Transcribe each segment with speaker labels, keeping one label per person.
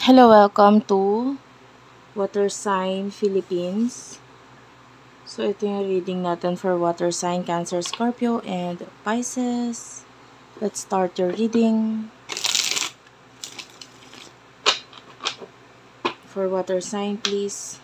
Speaker 1: Hello, welcome to Water Sign Philippines. So, ito yung reading natin for Water Sign, Cancer, Scorpio, and Pisces. Let's start your reading. For Water Sign, please.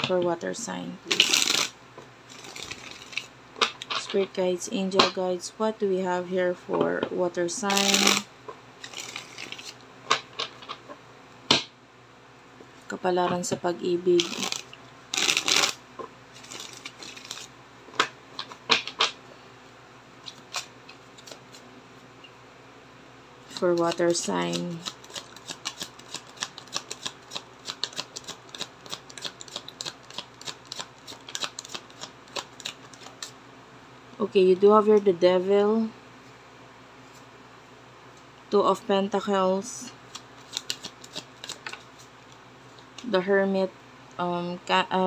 Speaker 1: For Water Sign, please. Spirit guides, angel guides, what do we have here for Water Sign? Kapalaran sa pag-ibig. For Water Sign. Okay, you do have here the Devil, Two of Pentacles, the Hermit,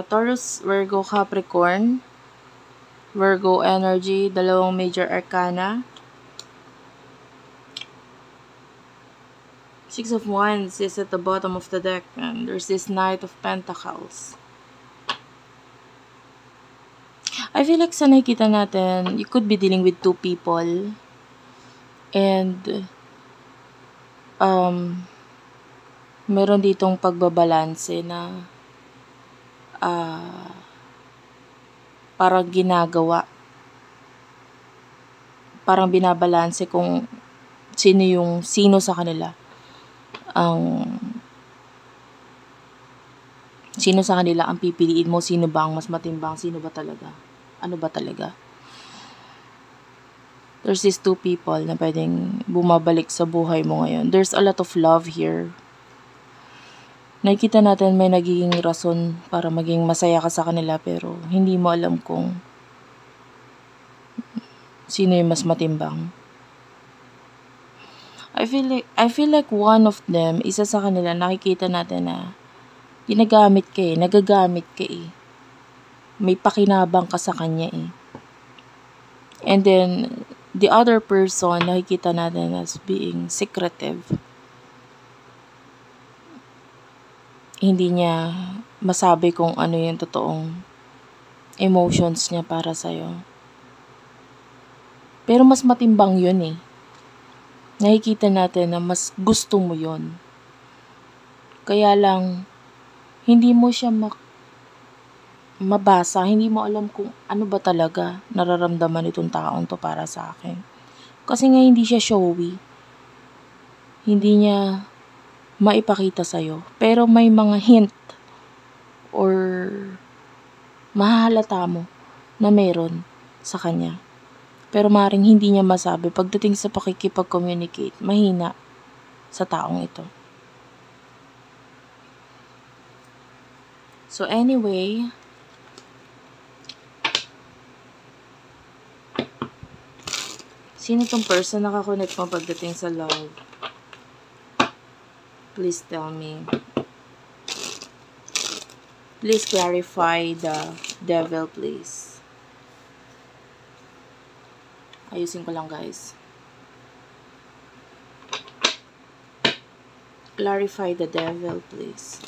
Speaker 1: Taurus, Virgo, Capricorn, Virgo energy, dalawang major arcana, Six of Wands is at the bottom of the deck, and there's this Knight of Pentacles. I feel like sa nakikita natin, you could be dealing with two people. And, meron ditong pagbabalanse na parang ginagawa. Parang binabalanse kung sino sa kanila ang pipiliin mo, sino ba ang mas matimbang, sino ba talaga, ano ba talaga. There's these two people na pwedeng bumabalik sa buhay mo ngayon. There's a lot of love here. Nakikita natin may nagiging rason para maging masaya ka sa kanila, pero hindi mo alam kung sino yung mas matimbang. I feel like one of them, isa sa kanila, nakikita natin na ginagamit ka nagagamit ka May pakinabang ka sa kanya And then, the other person, nakikita natin as being secretive. Hindi niya masabi kung ano yung totoong emotions niya para sa'yo. Pero mas matimbang yun Nakikita natin na mas gusto mo yun. Kaya lang, hindi mo siya mabasa, hindi mo alam kung ano ba talaga nararamdaman itong taong to para sa akin. Kasi nga hindi siya showy. Hindi niya maipakita sa'yo. Pero may mga hint or mahahalata mo na meron sa kanya. Pero maring hindi niya masabi. Pagdating sa pakikipag-communicate, mahina sa taong ito. So anyway, sino tong person na nakakonect mo pagdating sa love? Please tell me. Please clarify the Devil, please. Ayusin ko lang, guys. Clarify the Devil, please.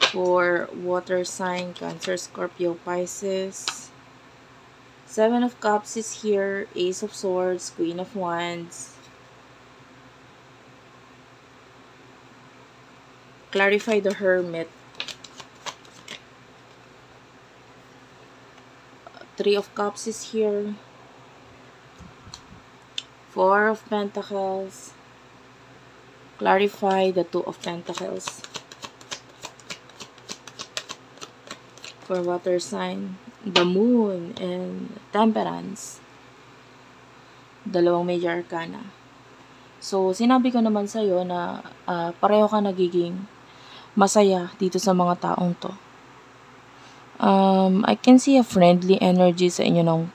Speaker 1: For Water Sign, Cancer, Scorpio, Pisces. Seven of Cups is here. Ace of Swords, Queen of Wands. Clarify the Hermit. Three of Cups is here. Four of Pentacles. Clarify the Two of Pentacles. For Water Sign, the Moon and Temperance. Dalawang major arcana. So, sinabi ko naman sa'yo na pareho ka nagiging masaya dito sa mga taong to. I can see a friendly energy sa inyo ng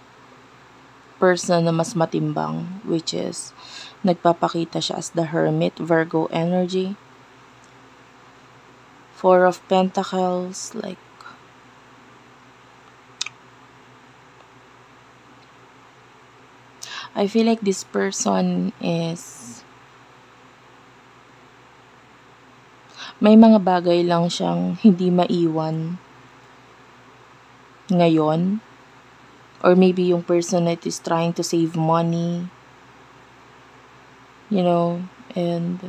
Speaker 1: person na mas matimbang, which is nagpapakita siya as the Hermit, Virgo energy. Four of Pentacles, like I feel like this person is may mga bagay lang siyang hindi maiwan ngayon. Or maybe yung person that is trying to save money. And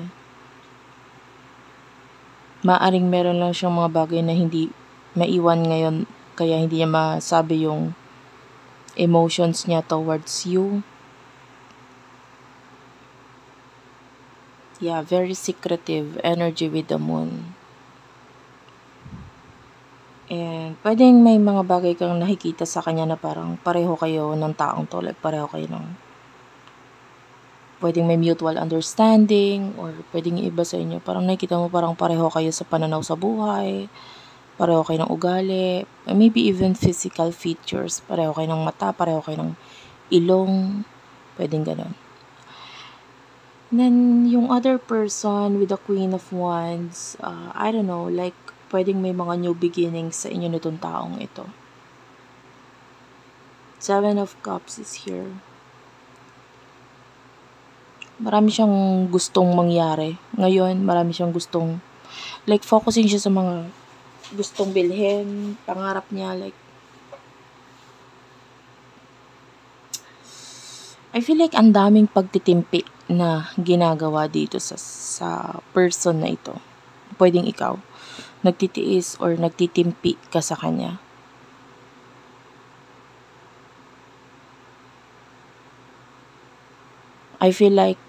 Speaker 1: maaring meron lang siyang mga bagay na hindi maiwan ngayon. Kaya hindi niya masabi yung emotions niya towards you. Yeah, very secretive energy with the moon. And pwedeng may mga bagay kang nakikita sa kanya na parang pareho kayo ng taong to. Like pareho kayo ng pwedeng may mutual understanding or pwedeng iba sa inyo. Parang nakikita mo parang pareho kayo sa pananaw sa buhay. Pareho kayo ng ugali. Maybe even physical features. Pareho kayo ng mata. Pareho kayo ng ilong. Pwedeng ganun. Then, yung other person with the Queen of Wands, I don't know, like, pwedeng may mga new beginnings sa inyo nitong taong ito. 7 of Cups is here. Marami siyang gustong mangyari. Ngayon, marami siyang gustong, like, focusing siya sa mga gustong bilhin, pangarap niya, like, I feel like ang daming pagtitimpi na ginagawa dito sa person na ito. Pwedeng ikaw, nagtitiis or nagtitimpi ka sa kanya. I feel like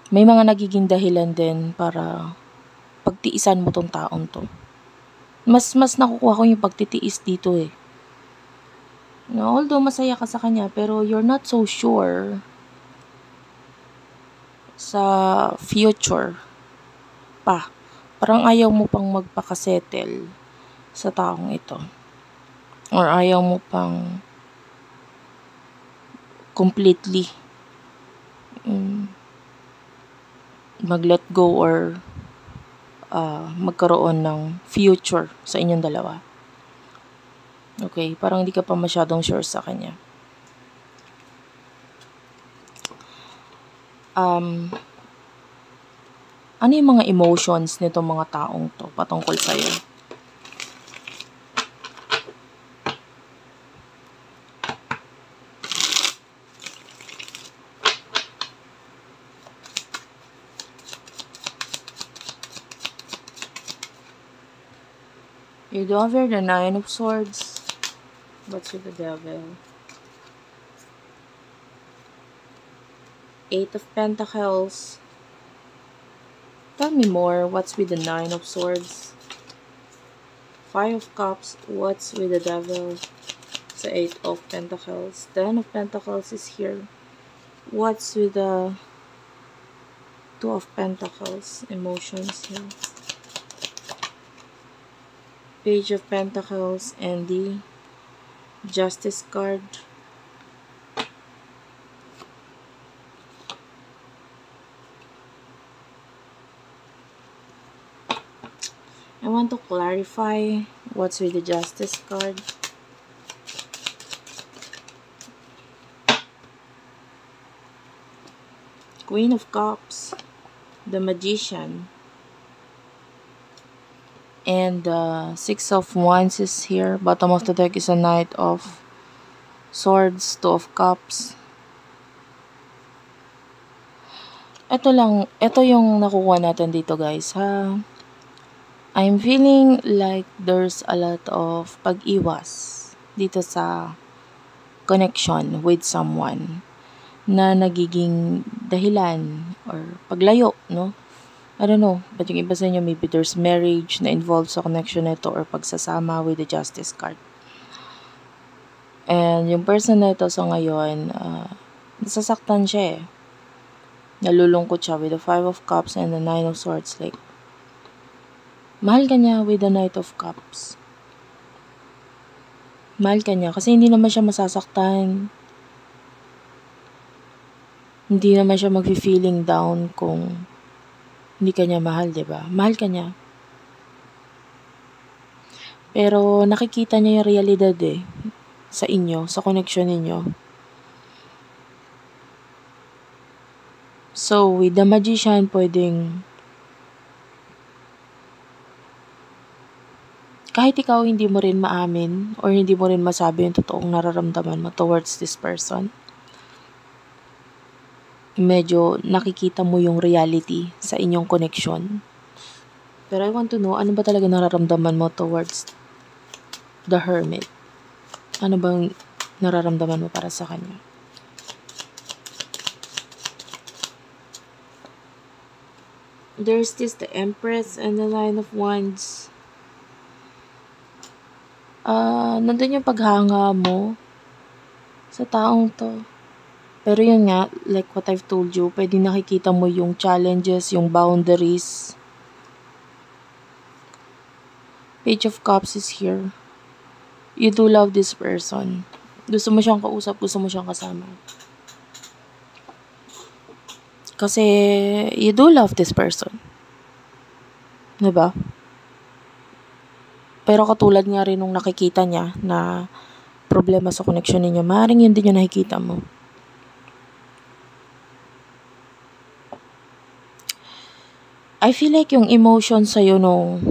Speaker 1: may mga nagiging dahilan din para pagtiisan mo tong taong to. Mas nakukuha ko yung pagtitiis dito eh. No, although masaya ka sa kanya, pero you're not so sure sa future pa. Parang ayaw mo pang magpakasettle sa taong ito. Or ayaw mo pang completely mag-let go or magkaroon ng future sa inyong dalawa. Okay, parang hindi ka pa masyadong sure sa kanya. Ano yung mga emotions nitong mga taong to patungkol sa'yo? You do have the 9 of Swords. What's with the Devil? 8 of Pentacles. Tell me more. What's with the 9 of Swords? 5 of Cups. What's with the Devil? It's 8 of Pentacles. 10 of Pentacles is here. What's with the 2 of Pentacles? Emotions here. Page of Pentacles and the Justice card. I want to clarify what's with the Justice card. Queen of Cups, the Magician, and the 6 of Wands is here. Bottom of the deck is a Knight of Swords, 2 of Cups. Ito yung nakukuha natin dito guys ha. I'm feeling like there's a lot of pag-iwas dito sa connection with someone na nagiging dahilan or paglayo, no? I don't know, but yung iba sa inyo, maybe there's marriage na involved sa connection nito or pagsasama with the Justice card. And yung person na ito, so ngayon, nasasaktan siya eh. Nalulungkot siya with the 5 of Cups and the 9 of Swords. Like, mahal ka niya with the Knight of Cups. Mahal ka niya kasi hindi naman siya masasaktan. Hindi naman siya mag-feeling down kung hindi ka niya mahal, diba? Mahal ka niya. Pero nakikita niya yung realidad eh. sa inyo, sa connection ninyo. So, with the Magician, pwedeng kahit ikaw hindi mo rin maamin or hindi mo rin masabi yung totoong nararamdaman mo towards this person, medyo nakikita mo yung reality sa inyong connection. Pero I want to know, ano ba talaga nararamdaman mo towards the Hermit? Ano bang nararamdaman mo para sa kanya? There's this, the Empress and the Nine of Wands. Nandun yung paghanga mo sa taong to. Pero yun nga, like what I've told you, pwede nakikita mo yung challenges, yung boundaries. Page of Cups is here. You do love this person. Gusto mo siyang kausap, gusto mo siyang kasama. Kasi you do love this person. Diba? Pero katulad nga rin nung nakikita niya na problema sa connection ninyo, maaaring yun din yung nakikita mo. I feel like yung emotion sa'yo nung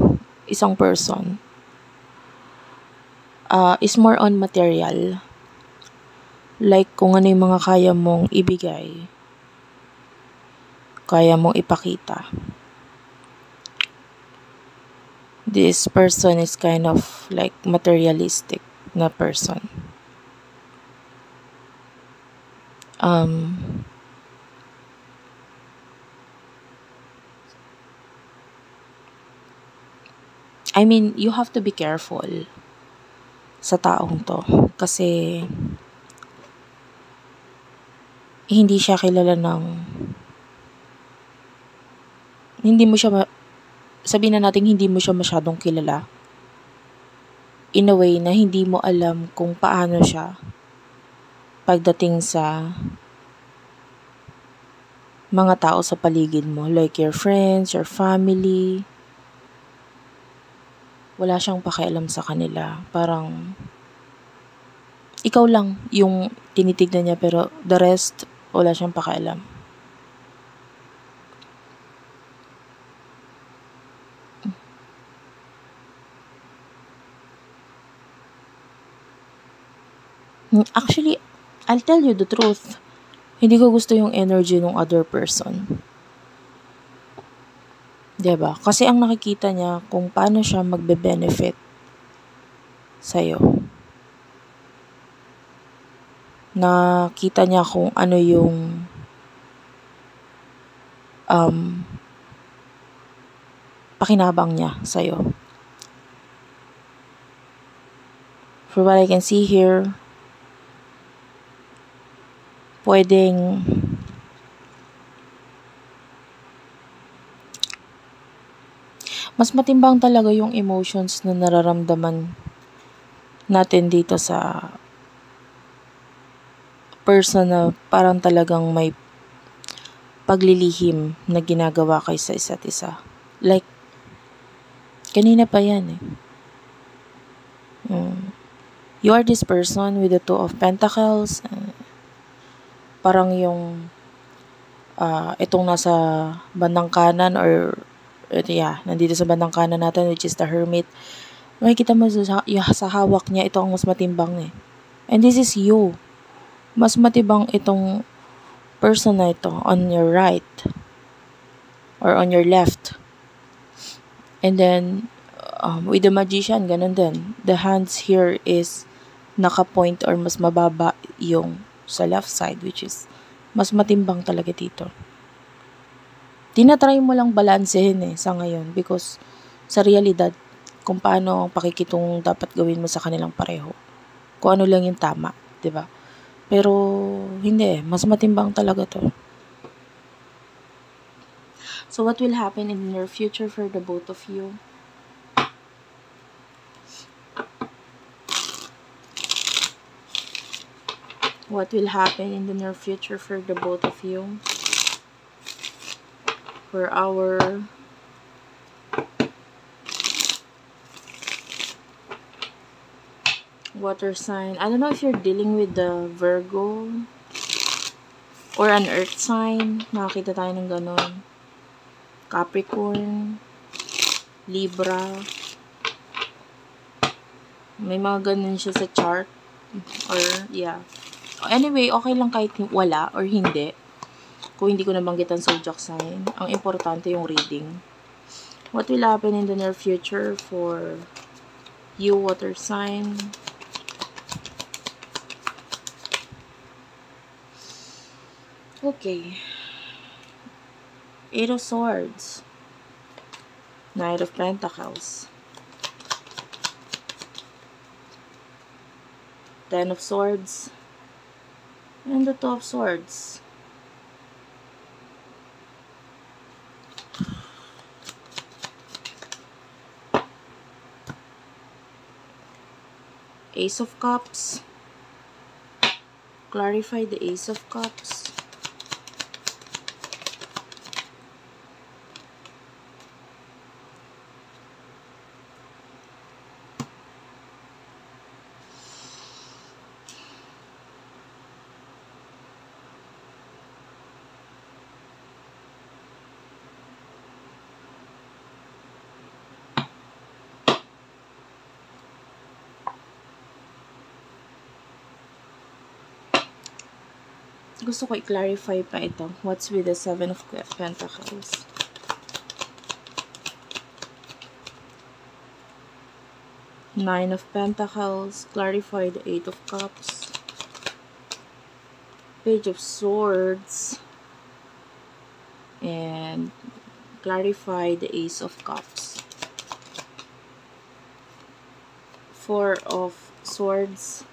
Speaker 1: isang person is more on material. Like kung ano yung mga kaya mong ibigay, kaya mong ipakita. This person is kind of like materialistic na person. I mean, you have to be careful sa taong to. Kasi hindi siya kilala ng... Hindi mo siya... Sabihin na natin hindi mo siya masyadong kilala. In a way na hindi mo alam kung paano siya pagdating sa mga tao sa paligid mo. Like your friends, your family. Wala siyang pakialam sa kanila. Parang, ikaw lang yung tinitignan niya pero the rest, wala siyang pakialam. Actually, I'll tell you the truth. Hindi ko gusto yung energy ng other person. Diba? Kasi ang nakikita niya kung paano siya magbe-benefit sa'yo. Nakita niya kung ano yung pakinabang niya sa'yo. For what I can see here, pwedeng mas matimbang talaga yung emotions na nararamdaman natin dito sa person na parang talagang may paglilihim na ginagawa kay sa isa't isa. Like, kanina pa yan eh. You are this person with the Two of Pentacles. Parang yung itong nasa bandang kanan or nandito sa bandang kanan natin, which is the Hermit. Makikita mo sa hawak niya, ito ang mas matimbang eh. And this is you. Mas matibang itong person na ito on your right or on your left. And then, with the Magician, ganun din. The hands here is naka-point or mas mababa yung sa left side, which is mas matimbang talaga dito. Tinatry mo lang balansehin sa ngayon because sa realidad, kung paano ang pakikitungo dapat gawin mo sa kanilang pareho. Kung ano lang yung tama, diba? Pero hindi, mas matimbang talaga to. So what will happen in the near future for the both of you? What will happen in the near future for the both of you? For our Water sign. I don't know if you're dealing with the Virgo or an earth sign. Nakakita tayo ng ganon. Capricorn, Libra. May mga ganun siya sa chart. Or, yeah. Anyway, okay lang kahit wala or hindi. Kung hindi ko nabanggit ang zodiac sign. Ang importante yung reading. What will happen in the near future for you, water sign? Okay. 8 of Swords. Knight of Pentacles. 10 of Swords. And the 2 of Swords. Ace of Cups. Clarify the Ace of Cups. Gusto ko i-clarify pa ito. What's with the 7 of Pentacles? Nine of Pentacles. Clarify the 8 of Cups. Page of Swords. And clarify the Ace of Cups. 4 of Swords.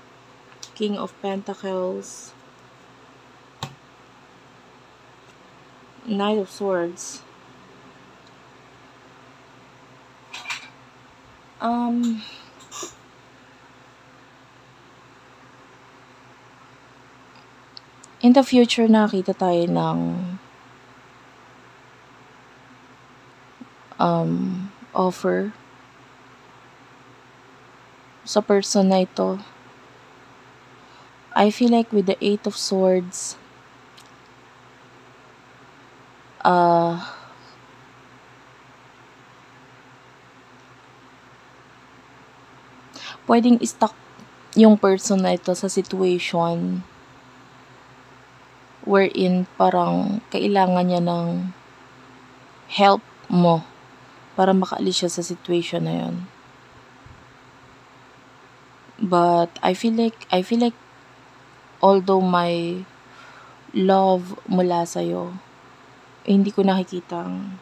Speaker 1: King of Pentacles. Knight of Swords. In the future, nakita tayo ng offer sa person na ito. I feel like with the 8 of Swords, pwedeng stuck yung person na ito sa situation wherein parang kailangan niya ng help mo para makaalis siya sa situation na yun. But I feel like although my love mula sa'yo, hindi ko nakikitang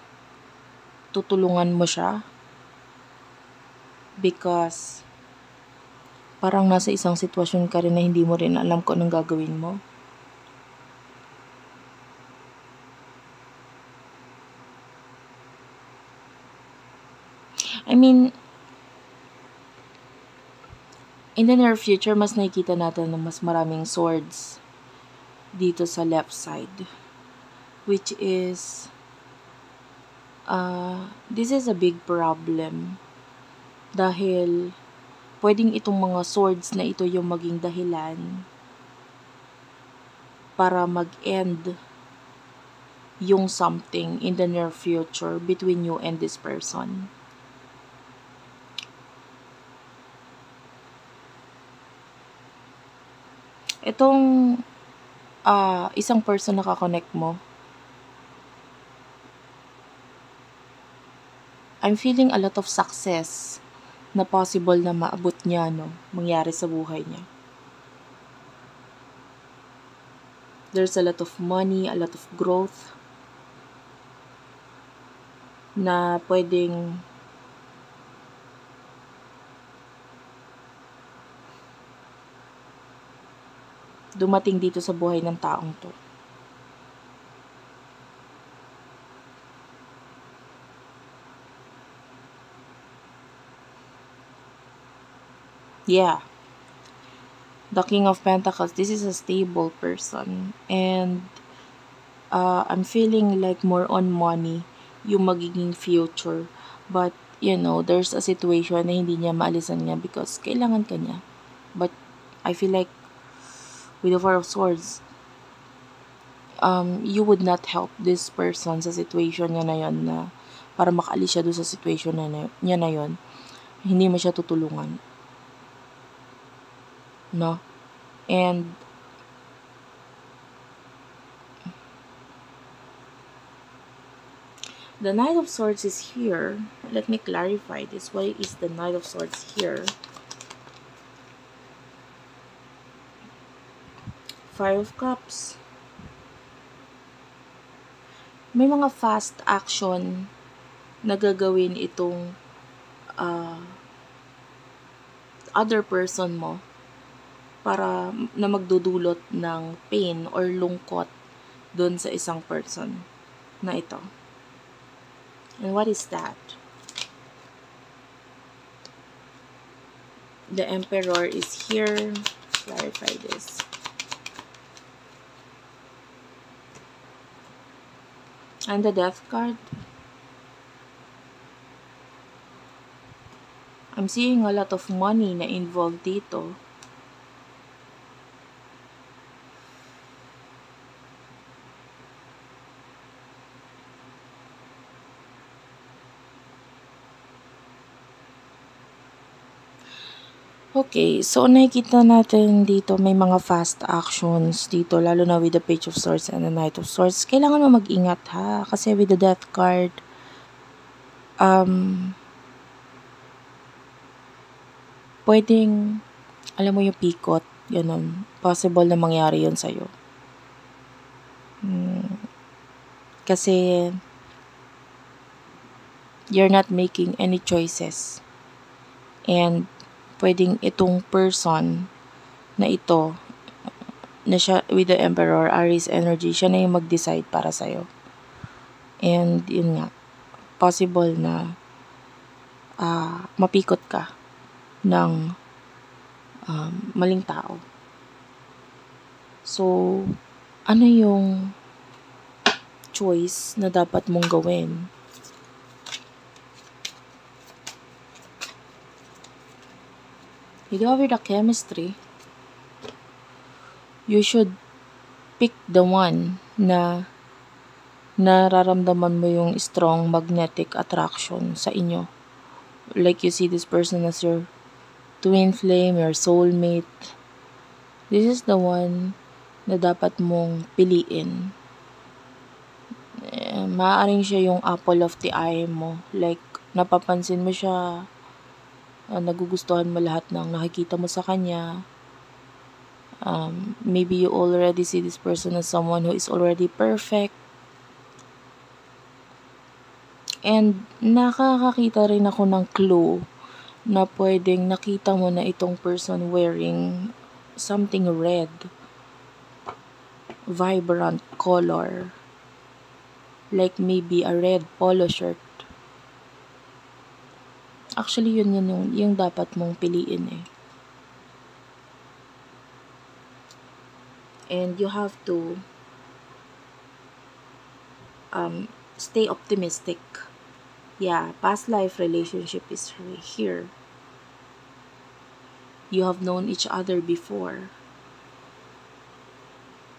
Speaker 1: tutulungan mo siya because parang nasa isang sitwasyon ka rin na hindi mo rin alam kung anong gagawin mo. I mean, in the near future, mas nakikita natin na mas maraming swords dito sa left side. Which is, this is a big problem. Dahil, pwedeng itong mga swords na ito yung maging dahilan para mag-end yung something in the near future between you and this person. Itong isang person na kakonect mo, I'm feeling a lot of success na possible na maabot niya, no, mangyari sa buhay niya. There's a lot of money, a lot of growth na pwedeng dumating dito sa buhay ng taong to. Yeah. The King of Pentacles, this is a stable person. And I'm feeling like more on money yung magiging future. But, you know, there's a situation na hindi niya maalisan niya because kailangan ka niya. But I feel like with the Four of Swords, you would not help this person sa situation niya na yon, na para makaalis siya doon sa situation niya na yon. Hindi mo siya tutulungan. No? And the Knight of Swords is here. Let me clarify this. Why is the Knight of Swords here? Five of Cups. May mga fast action na gagawin itong other person mo para na magdudulot ng pain or lungkot doon sa isang person na ito. And what is that? The Emperor is here. Clarify this. And the Death card. I'm seeing a lot of money na involved dito. Okay, so nakikita natin dito may mga fast actions dito, lalo na with the Page of Swords and the Knight of Swords. Kailangan mo mag-ingat ha, kasi with the Death card, pwedeng, alam mo yung pikot, ganun. Possible na mangyari yun sa'yo. Kasi, you're not making any choices. And, pwedeng itong person na ito, na siya, with the Emperor, Aries energy, siya na yung mag-decide para sa'yo. And, yun nga, possible na mapikot ka ng maling tao. So, ano yung choice na dapat mong gawin? You do have the chemistry. You should pick the one na nararamdaman mo yung strong magnetic attraction sa inyo. Like you see this person as your twin flame, your soulmate. This is the one na dapat mong piliin. Maaaring siya yung apple of the eye mo. Like, napapansin mo siya, nagugustuhan mo lahat ng nakikita mo sa kanya. Maybe you already see this person as someone who is already perfect. And nakakakita rin ako ng clue na pwedeng nakita mo na itong person wearing something red. Vibrant color. Like maybe a red polo shirt. Actually, yun yung dapat mong piliin eh. And you have to stay optimistic. Yeah, past life relationship is here. You have known each other before.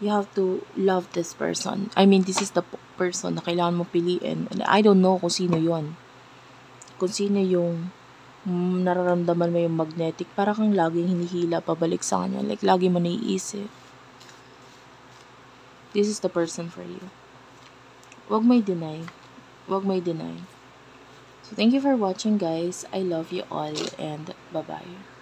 Speaker 1: You have to love this person. I mean, this is the person na kailangan mo piliin. And I don't know kung sino yon. Kung sino yung nararamdaman mo yung magnetic, para kang laging hinihila pabalik sa kanya. Like, lagi mo naiisip. This is the person for you. Huwag may deny. Huwag may deny. So, thank you for watching, guys. I love you all, and bye-bye.